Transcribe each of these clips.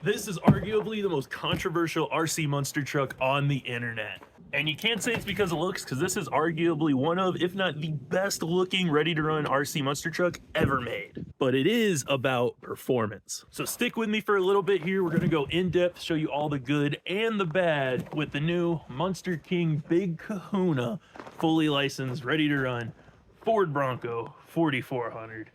This is arguably the most controversial RC monster truck on the internet. And you can't say it's because of looks, because this is arguably one of, if not the best looking ready-to-run RC monster truck ever made. But it is about performance. So stick with me for a little bit here. We're going to go in depth, show you all the good and the bad with the new Monster King Big Kahuna, fully licensed, ready to run Ford Bronco 4400.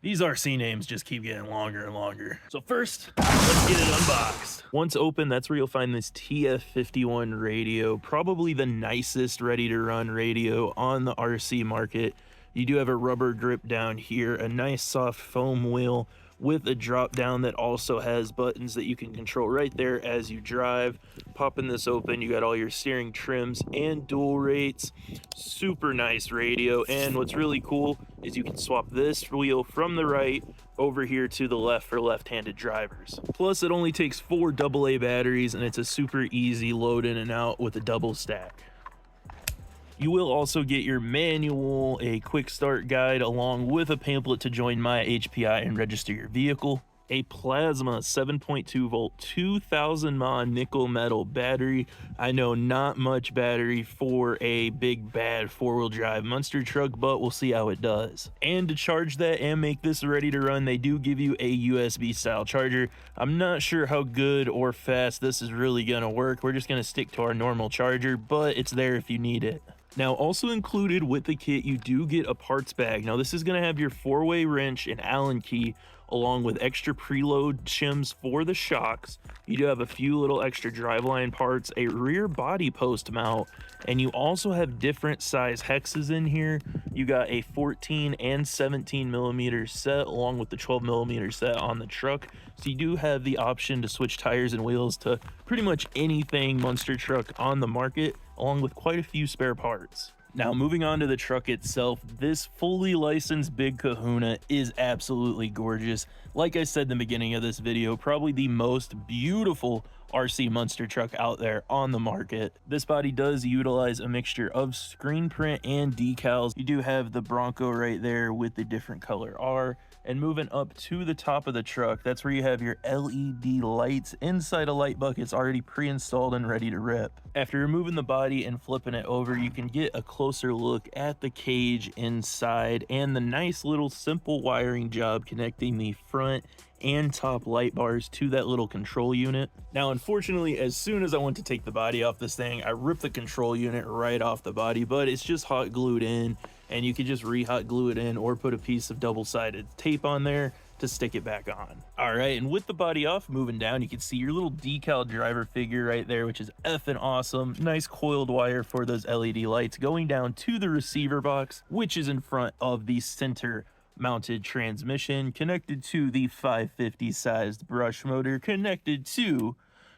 These RC names just keep getting longer and longer. So first, let's get it unboxed. Once open, that's where you'll find this TF51 radio, probably the nicest ready-to-run radio on the RC market. You do have a rubber grip down here, a nice soft foam wheel with a drop down that also has buttons that you can control right there as you drive. Popping this open, you got all your steering trims and dual rates. Super nice radio, and what's really cool is you can swap this wheel from the right over here to the left for left-handed drivers. Plus, it only takes 4 AA batteries, and it's a super easy load in and out with a double stack. You will also get your manual, a quick start guide, along with a pamphlet to join my HPI and register your vehicle. A plasma 7.2 volt 2000 mAh nickel metal battery. I know, not much battery for a big bad 4-wheel drive monster truck, but we'll see how it does. And to charge that and make this ready to run, they do give you a USB style charger. I'm not sure how good or fast this is really gonna work. We're just gonna stick to our normal charger, but it's there if you need it. Now, also included with the kit, you do get a parts bag. Now, this is going to have your 4-way wrench and Allen key, along with extra preload shims for the shocks. You do have a few little extra driveline parts, a rear body post mount, and you also have different size hexes in here. You got a 14 and 17 millimeter set, along with the 12 millimeter set on the truck. So you do have the option to switch tires and wheels to pretty much anything monster truck on the market, along with quite a few spare parts. Now, moving on to the truck itself, this fully licensed Big Kahuna is absolutely gorgeous. Like I said in the beginning of this video, probably the most beautiful RC monster truck out there on the market. This body does utilize a mixture of screen print and decals. You do have the Bronco right there with the different color R. And moving up to the top of the truck, that's where you have your LED lights inside a light bucket's already pre-installed and ready to rip. After removing the body and flipping it over, you can get a closer look at the cage inside and the nice little simple wiring job connecting the front and top light bars to that little control unit. Now, unfortunately, as soon as I went to take the body off this thing, I ripped the control unit right off the body, but it's just hot glued in, and you could just re-hot glue it in or put a piece of double-sided tape on there to stick it back on. All right, and with the body off, moving down, you can see your little decal driver figure right there, which is effing awesome. Nice coiled wire for those LED lights going down to the receiver box, which is in front of the center mounted transmission, connected to the 550 sized brush motor, connected to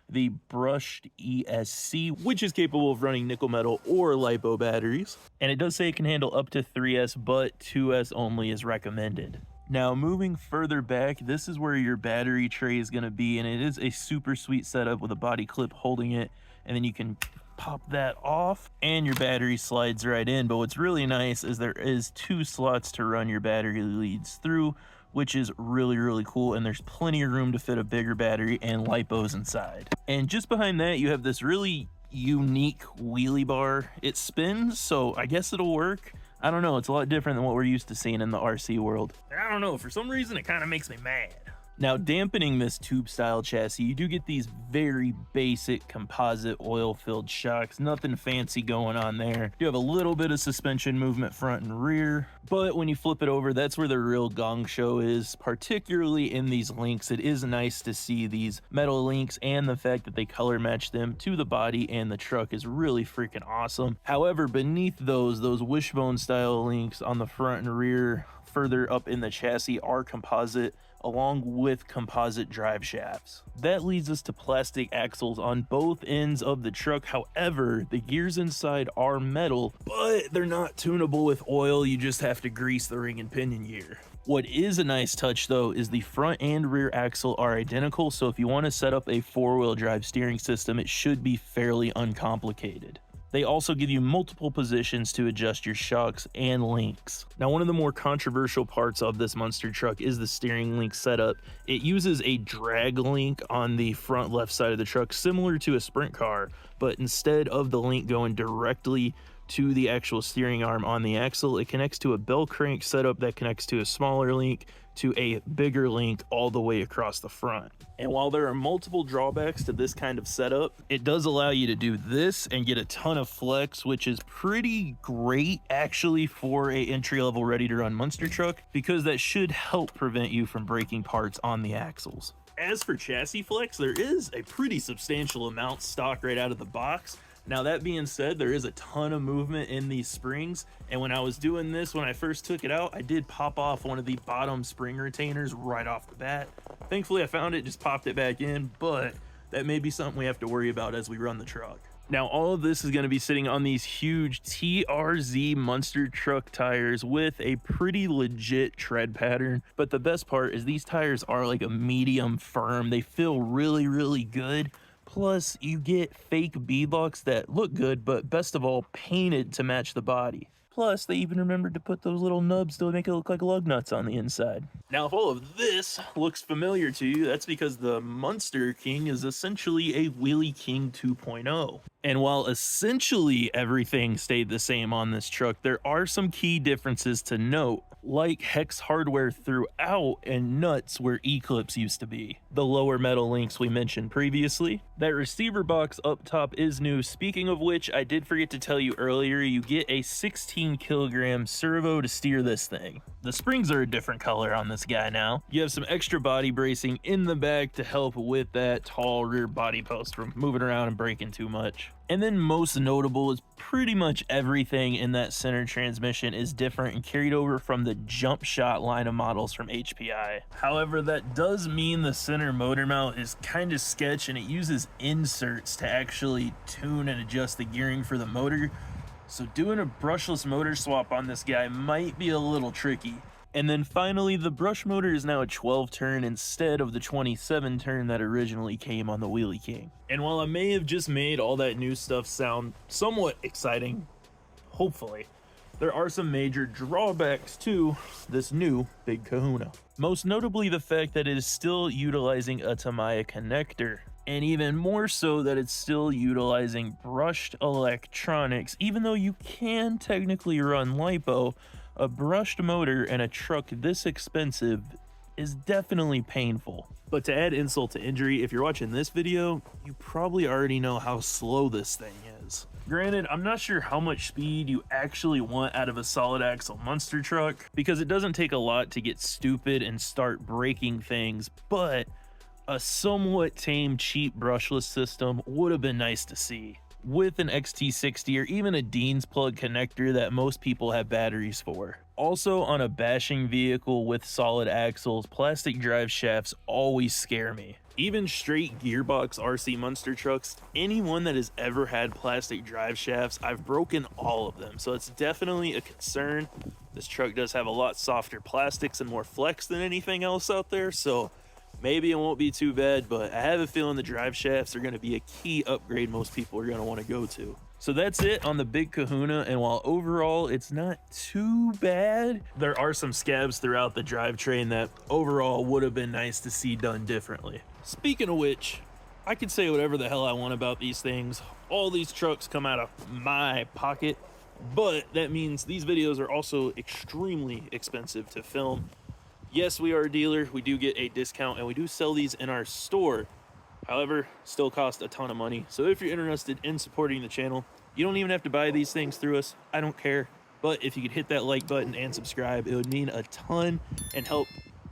the brushed ESC, which is capable of running nickel metal or lipo batteries. And it does say it can handle up to 3S, but 2S only is recommended. Now, moving further back, this is where your battery tray is going to be, and it is a super sweet setup with a body clip holding it, and then you can pop that off and your battery slides right in. But what's really nice is there is 2 slots to run your battery leads through, which is really cool, and there's plenty of room to fit a bigger battery and lipos inside. And just behind that, you have this really unique wheelie bar. It spins, so I guess it'll work. I don't know, it's a lot different than what we're used to seeing in the RC world. I don't know, for some reason it kind of makes me mad. Now, dampening this tube style chassis, you do get these very basic composite oil filled shocks, nothing fancy going on there. You have a little bit of suspension movement front and rear, but when you flip it over, that's where the real gong show is, particularly in these links. It is nice to see these metal links, and the fact that they color match them to the body and the truck is really freaking awesome. However, beneath those wishbone style links on the front and rear further up in the chassis are composite, along with composite drive shafts. That leads us to plastic axles on both ends of the truck. However, the gears inside are metal, but they're not tunable with oil. You just have to grease the ring and pinion gear. What is a nice touch though is the front and rear axle are identical, so if you want to set up a 4-wheel drive steering system, it should be fairly uncomplicated. They also give you multiple positions to adjust your shocks and links. Now, one of the more controversial parts of this monster truck is the steering link setup. It uses a drag link on the front left side of the truck, similar to a sprint car, but instead of the link going directly to the actual steering arm on the axle, it connects to a bell crank setup that connects to a smaller link to a bigger link all the way across the front. And while there are multiple drawbacks to this kind of setup, it does allow you to do this and get a ton of flex, which is pretty great actually for a entry-level ready-to-run monster truck, because that should help prevent you from breaking parts on the axles. As for chassis flex, there is a pretty substantial amount stock right out of the box. Now, that being said, there is a ton of movement in these springs, and when I was doing this, when I first took it out, I did pop off one of the bottom spring retainers right off the bat. Thankfully, I found it, just popped it back in, but that may be something we have to worry about as we run the truck. Now, all of this is going to be sitting on these huge TRZ monster truck tires with a pretty legit tread pattern, but the best part is these tires are like a medium firm. They feel really, really good. Plus, you get fake beadlocks that look good, but best of all, painted to match the body. Plus, they even remembered to put those little nubs to make it look like lug nuts on the inside. Now, if all of this looks familiar to you, that's because the Monster King is essentially a Wheelie King 2.0. And while essentially everything stayed the same on this truck, there are some key differences to note, like hex hardware throughout and nuts where E-clips used to be. The lower metal links we mentioned previously. That receiver box up top is new. Speaking of which, I did forget to tell you earlier, you get a 16 kilogram servo to steer this thing. The springs are a different color on this guy now. You have some extra body bracing in the back to help with that tall rear body post from moving around and braking too much. And then most notable is pretty much everything in that center transmission is different and carried over from the jump shot line of models from HPI. However, that does mean the center motor mount is kind of sketch, and it uses inserts to actually tune and adjust the gearing for the motor. So doing a brushless motor swap on this guy might be a little tricky. And then finally, the brush motor is now a 12 turn instead of the 27 turn that originally came on the Wheelie King. And while I may have just made all that new stuff sound somewhat exciting, hopefully, there are some major drawbacks to this new Big Kahuna. Most notably the fact that it is still utilizing a Tamiya connector, and even more so that it's still utilizing brushed electronics. Even though you can technically run LiPo, a brushed motor and a truck this expensive is definitely painful. But to add insult to injury, if you're watching this video, you probably already know how slow this thing is. Granted, I'm not sure how much speed you actually want out of a solid axle monster truck, because it doesn't take a lot to get stupid and start breaking things, but a somewhat tame, cheap brushless system would have been nice to see, with an XT60 or even a Dean's plug connector that most people have batteries for. Also, on a bashing vehicle with solid axles, plastic drive shafts always scare me. Even straight gearbox RC monster trucks, anyone that has ever had plastic drive shafts, I've broken all of them, so it's definitely a concern. This truck does have a lot softer plastics and more flex than anything else out there, so maybe it won't be too bad, but I have a feeling the drive shafts are going to be a key upgrade most people are going to want to go to. So that's it on the Big Kahuna, and while overall it's not too bad, there are some scabs throughout the drivetrain that overall would have been nice to see done differently. Speaking of which, I can say whatever the hell I want about these things. All these trucks come out of my pocket, but that means these videos are also extremely expensive to film. Yes, we are a dealer, we do get a discount, and we do sell these in our store. However, still cost a ton of money. So if you're interested in supporting the channel, you don't even have to buy these things through us. I don't care. But if you could hit that like button and subscribe, it would mean a ton and help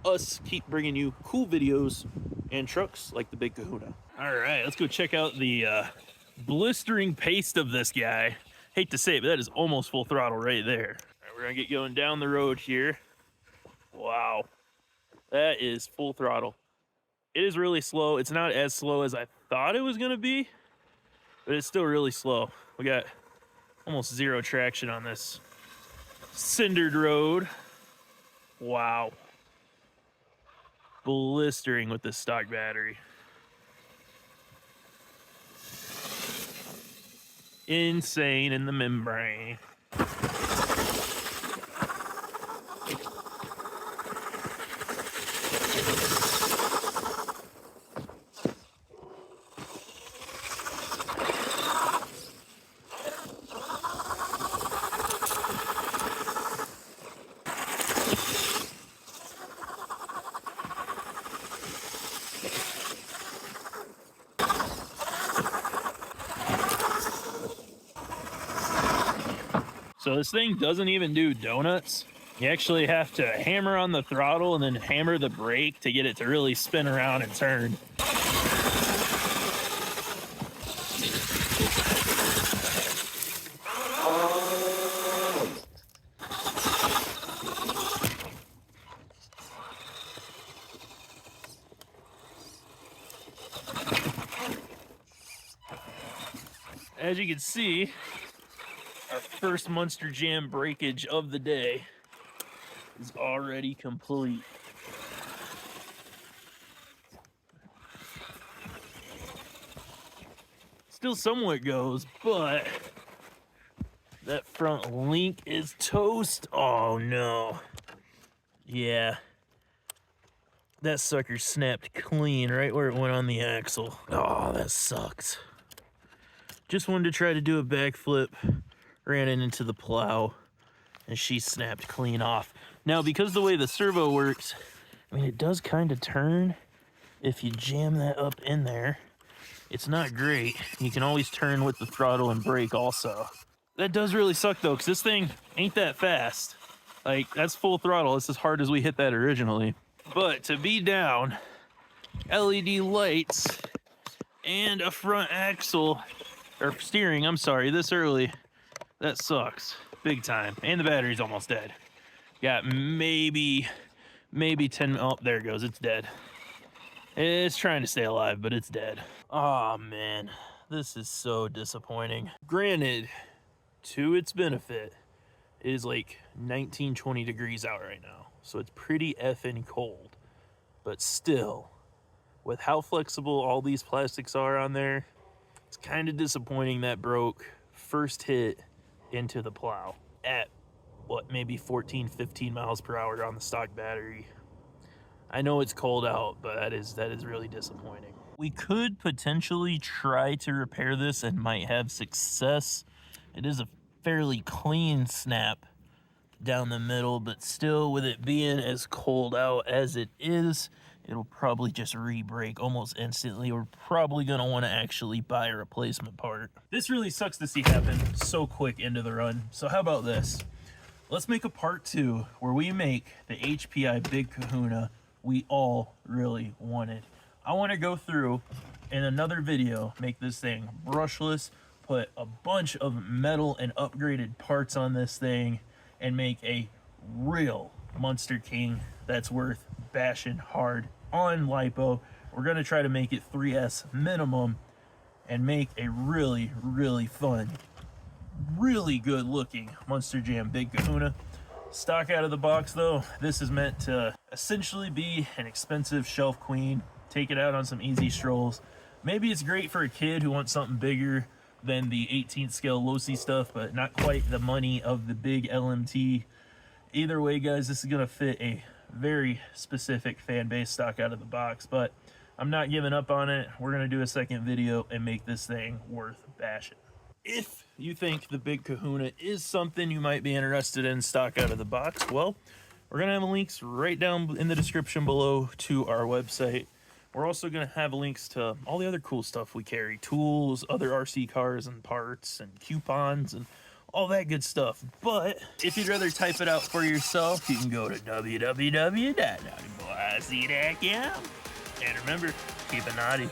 us keep bringing you cool videos and trucks like the Big Kahuna. All right, let's go check out the blistering pace of this guy. Hate to say it, but that is almost full throttle right there. All right, we're gonna get going down the road here. Wow, that is full throttle. It is really slow. It's not as slow as I thought it was gonna be, but it's still really slow. We got almost zero traction on this cindered road. Wow. Blistering with the stock battery. insane in the membrane. So this thing doesn't even do donuts. You actually have to hammer on the throttle and then hammer the brake to get it to really spin around and turn. As you can see, our first Monster Jam breakage of the day is already complete. Still somewhat goes, but that front link is toast. Oh no. Yeah. That sucker snapped clean right where it went on the axle. Oh, that sucks. Just wanted to try to do a backflip, ran it into the plow, and she snapped clean off. Now, because the way the servo works, I mean, it does kind of turn if you jam that up in there. It's not great. You can always turn with the throttle and brake also. That does really suck though, because this thing ain't that fast. Like, that's full throttle. It's as hard as we hit that originally. But to be down, LED lights, and a front axle, or steering, I'm sorry, this early, that sucks big time. And the battery's almost dead. Got maybe 10, oh, there it goes, it's dead. It's trying to stay alive, but it's dead. Oh man, this is so disappointing. Granted, to its benefit, it is like 19, 20 degrees out right now, so it's pretty effing cold. But still, with how flexible all these plastics are on there, it's kind of disappointing that broke first hit into the plow at what, maybe 14, 15 miles per hour on the stock battery. I know it's cold out, but that is really disappointing. We could potentially try to repair this and might have success. It is a fairly clean snap down the middle, but still, with it being as cold out as it is, it'll probably just re-break almost instantly. We're probably gonna want to actually buy a replacement part. This really sucks to see happen so quick into the run. So how about this? Let's make a part 2 where we make the HPI Big Kahuna we all really wanted. I want to go through in another video, make this thing brushless, put a bunch of metal and upgraded parts on this thing, and make a real Monster King that's worth bashing hard on lipo. We're gonna try to make it 3S minimum and make a really, really fun, really good looking Monster Jam Big Kahuna. Stock out of the box though, this is meant to essentially be an expensive shelf queen. Take it out on some easy strolls. Maybe it's great for a kid who wants something bigger than the 18th scale low-C stuff, but not quite the money of the big LMT. Either way, guys, this is gonna fit a very specific fan base. Stock out of the box, but I'm not giving up on it. We're gonna do a second video and make this thing worth bashing. If you think the Big Kahuna is something you might be interested in stock out of the box, well, we're gonna have links right down in the description below to our website. We're also gonna have links to all the other cool stuff we carry, tools, other RC cars and parts and coupons and all that good stuff. But if you'd rather type it out for yourself, you can go to www.naughtyballrc.com. And remember, keep it naughty.